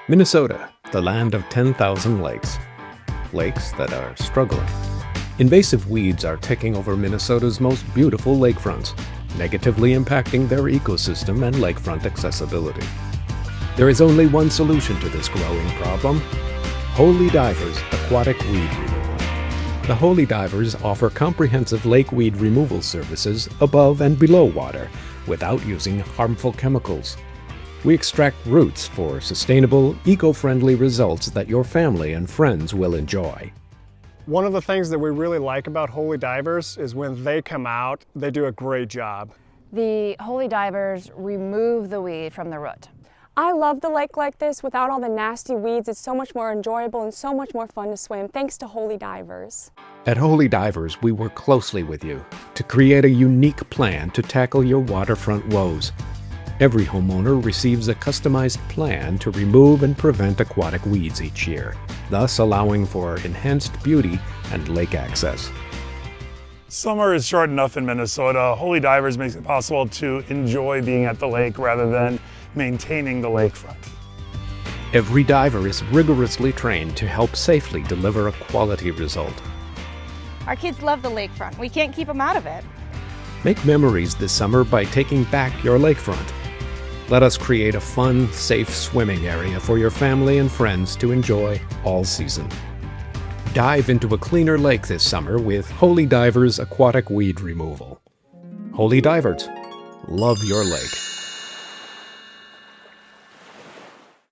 Minnesota, the land of 10,000 lakes. Lakes that are struggling. Invasive weeds are taking over Minnesota's most beautiful lakefronts, negatively impacting their ecosystem and lakefront accessibility. There is only one solution to this growing problem: Holy Divers Aquatic Weed Removal. The Holy Divers offer comprehensive lake weed removal services above and below water without using harmful chemicals. We extract roots for sustainable, eco-friendly results that your family and friends will enjoy. One of the things that we really like about Holy Divers is when they come out, they do a great job. The Holy Divers remove the weed from the root. I love the lake like this without all the nasty weeds. It's so much more enjoyable and so much more fun to swim, thanks to Holy Divers. At Holy Divers, we work closely with you to create a unique plan to tackle your waterfront woes. Every homeowner receives a customized plan to remove and prevent aquatic weeds each year, thus allowing for enhanced beauty and lake access. Summer is short enough in Minnesota. Holy Divers makes it possible to enjoy being at the lake rather than maintaining the lakefront. Every diver is rigorously trained to help safely deliver a quality result. Our kids love the lakefront. We can't keep them out of it. Make memories this summer by taking back your lakefront. Let us create a fun, safe swimming area for your family and friends to enjoy all season. Dive into a cleaner lake this summer with Holy Divers Aquatic Weed Removal. Holy Divers, love your lake.